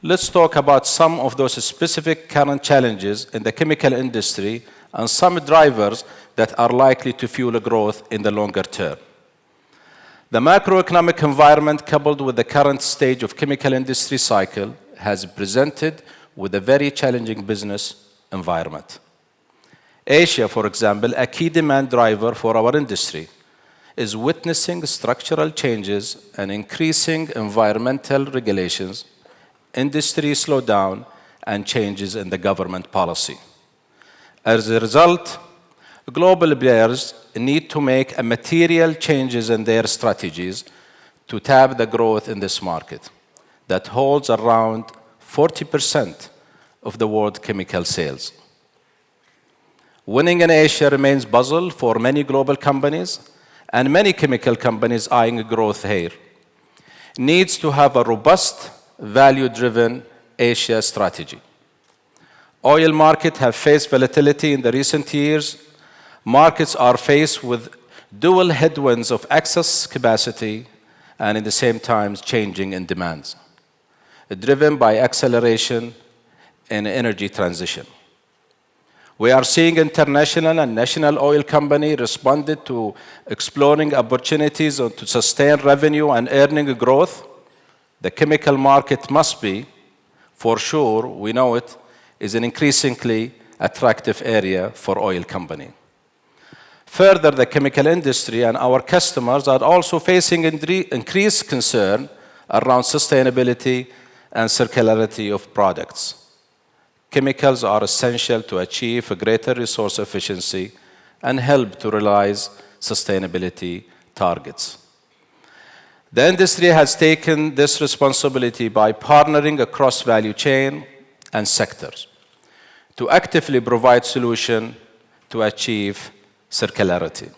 let's talk about some of those specific current challenges in the chemical industry and some drivers that are likely to fuel growth in the longer term. The macroeconomic environment, coupled with the current stage of chemical industry cycle, has presented with a very challenging business environment. Asia, for example, a key demand driver for our industry, is witnessing structural changes and increasing environmental regulations, industry slowdown, and changes in the government policy. As a result, global players need to make material changes in their strategies to tap the growth in this market that holds around 40% of the world chemical sales. Winning in Asia remains a puzzle for many global companies, and many chemical companies eyeing growth here needs to have a robust, value-driven Asia strategy. Oil markets have faced volatility in the recent years. Markets are faced with dual headwinds of excess capacity and at the same time changing in demands, driven by acceleration in energy transition. We are seeing international and national oil companies responded to exploring opportunities to sustain revenue and earning growth. The chemical market must be, for sure, we know it, is an increasingly attractive area for oil companies. Further, the chemical industry and our customers are also facing increased concern around sustainability and circularity of products. Chemicals are essential to achieve a greater resource efficiency and help to realize sustainability targets. The industry has taken this responsibility by partnering across value chain and sectors to actively provide solutions to achieve circularity.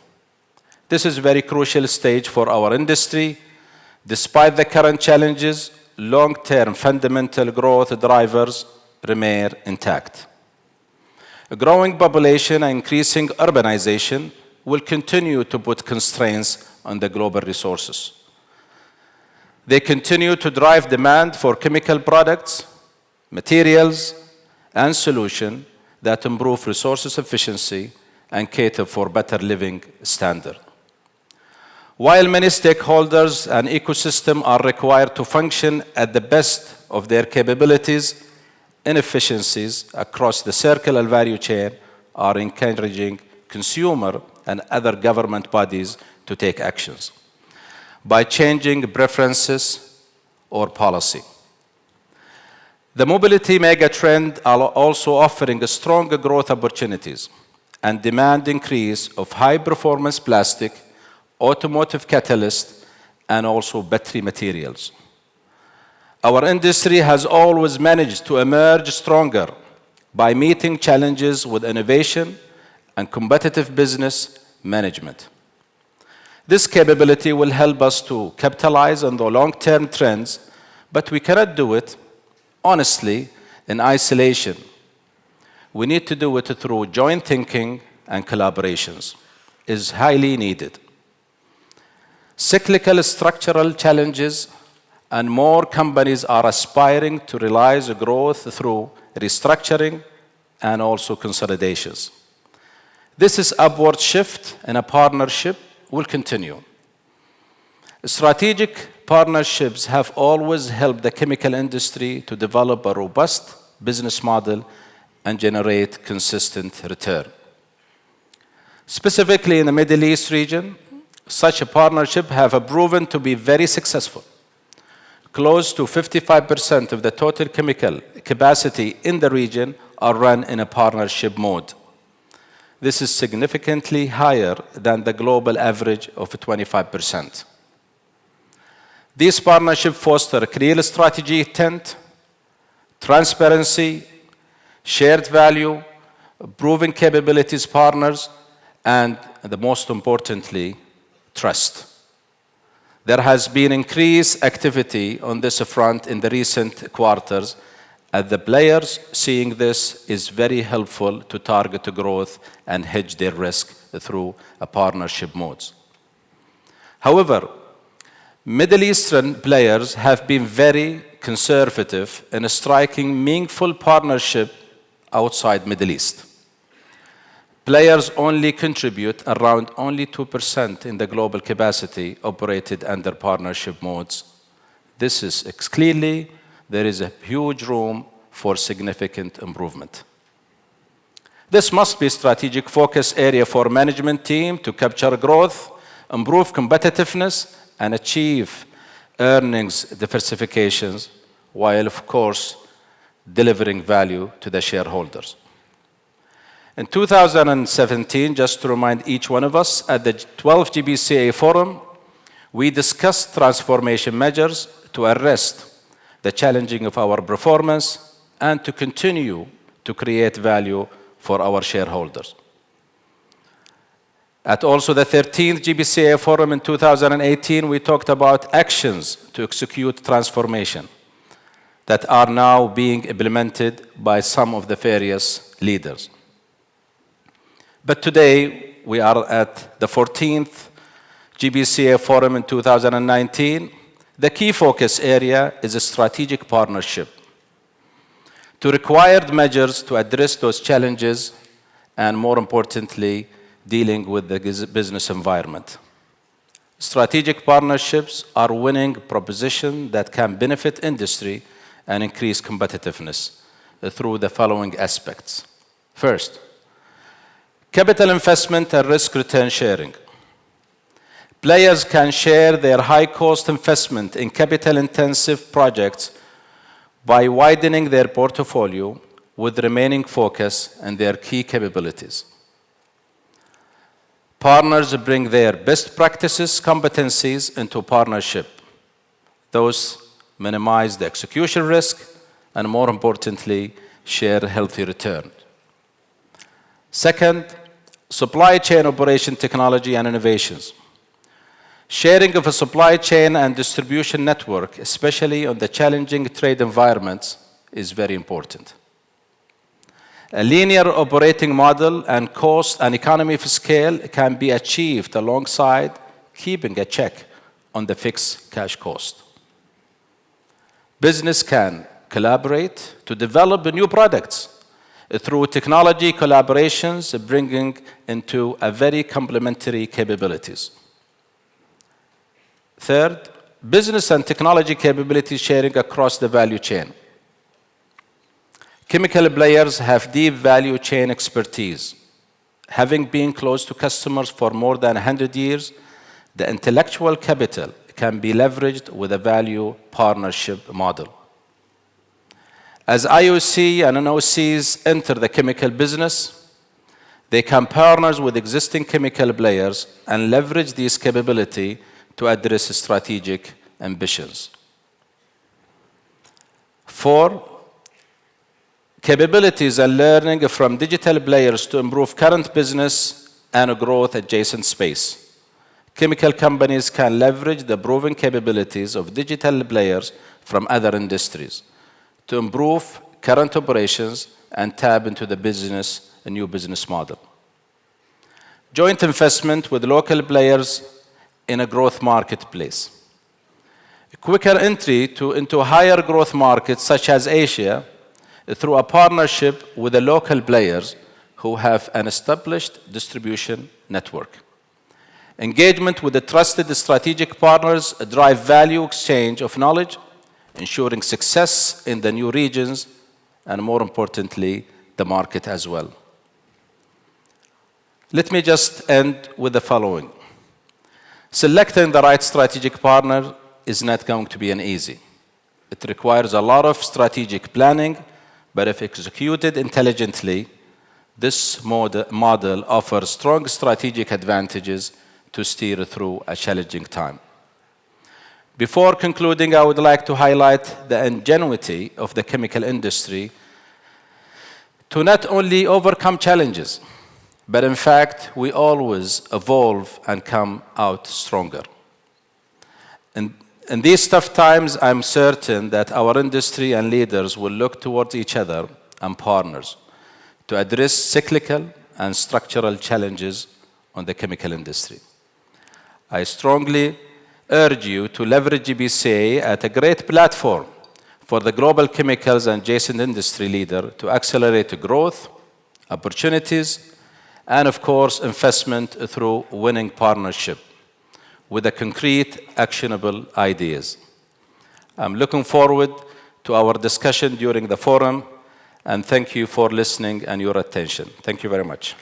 This is a very crucial stage for our industry. Despite the current challenges, long-term fundamental growth drivers remain intact. A growing population and increasing urbanization will continue to put constraints on the global resources. They continue to drive demand for chemical products, materials, and solutions that improve resources efficiency and cater for better living standards. While many stakeholders and ecosystems are required to function at the best of their capabilities, inefficiencies across the circular value chain are encouraging consumer and other government bodies to take actions by changing preferences or policy. The mobility megatrend are also offering stronger growth opportunities and demand increase of high-performance plastic, automotive catalyst, and also battery materials. Our industry has always managed to emerge stronger by meeting challenges with innovation and competitive business management. This capability will help us to capitalize on the long-term trends, but we cannot do it, honestly, in isolation. We need to do it through joint thinking and collaborations. It is highly needed. Cyclical structural challenges and more companies are aspiring to realize growth through restructuring and also consolidations. This upward shift in a partnership will continue. Strategic partnerships have always helped the chemical industry to develop a robust business model and generate consistent return. Specifically in the Middle East region, such a partnership have proven to be very successful. Close to 55% of the total chemical capacity in the region are run in a partnership mode. This is significantly higher than the global average of 25%. These partnerships foster clear strategy intent, transparency, shared value, proven capabilities partners, and the most importantly, trust. There has been increased activity on this front in the recent quarters, and the players seeing this is very helpful to target growth and hedge their risk through a partnership modes. However, Middle Eastern players have been very conservative in striking meaningful partnership outside Middle East. Players only contribute around only 2% in the global capacity operated under partnership modes. This is clearly, there is a huge room for significant improvement. This must be a strategic focus area for management team to capture growth, improve competitiveness, and achieve earnings diversifications, while of course delivering value to the shareholders. In 2017, just to remind each one of us, at the 12th GPCA Forum, we discussed transformation measures to arrest the challenging of our performance and to continue to create value for our shareholders. At also the 13th GPCA Forum in 2018, we talked about actions to execute transformation that are now being implemented by some of the various leaders. But today, we are at the 14th GPCA Forum in 2019. The key focus area is a strategic partnership to required measures to address those challenges and, more importantly, dealing with the business environment. Strategic partnerships are winning propositions that can benefit industry and increase competitiveness through the following aspects. First, capital investment and risk return sharing. Players can share their high-cost investment in capital-intensive projects by widening their portfolio with remaining focus on their key capabilities. Partners bring their best practices, competencies into partnership. Those minimize the execution risk and, more importantly, share healthy return. Second, supply chain operation technology and innovations. Sharing of a supply chain and distribution network, especially on the challenging trade environments, is very important. A linear operating model and cost and economy of scale can be achieved alongside keeping a check on the fixed cash cost. Business can collaborate to develop new products through technology collaborations, bringing into a very complementary capabilities. Third, business and technology capability sharing across the value chain. Chemical players have deep value chain expertise. Having been close to customers for more than 100 years, the intellectual capital can be leveraged with a value partnership model. As IOC and NOCs enter the chemical business, they can partner with existing chemical players and leverage this capability to address strategic ambitions. 4, capabilities and learning from digital players to improve current business and growth adjacent space. Chemical companies can leverage the proven capabilities of digital players from other industries to improve current operations and tap into the business, a new business model. Joint investment with local players in a growth marketplace. A quicker entry into higher growth markets such as Asia through a partnership with the local players who have an established distribution network. Engagement with the trusted strategic partners drive value exchange of knowledge, ensuring success in the new regions and, more importantly, the market as well. Let me just end with the following. Selecting the right strategic partner is not going to be an easy. It requires a lot of strategic planning, but if executed intelligently, this model offers strong strategic advantages to steer through a challenging time. Before concluding, I would like to highlight the ingenuity of the chemical industry to not only overcome challenges, but in fact, we always evolve and come out stronger. In these tough times, I'm certain that our industry and leaders will look towards each other and partners to address cyclical and structural challenges on the chemical industry. I strongly urge you to leverage GPCA as a great platform for the global chemicals and adjacent industry leader to accelerate growth, opportunities, and of course, investment through winning partnership with the concrete, actionable ideas. I'm looking forward to our discussion during the forum, and thank you for listening and your attention. Thank you very much.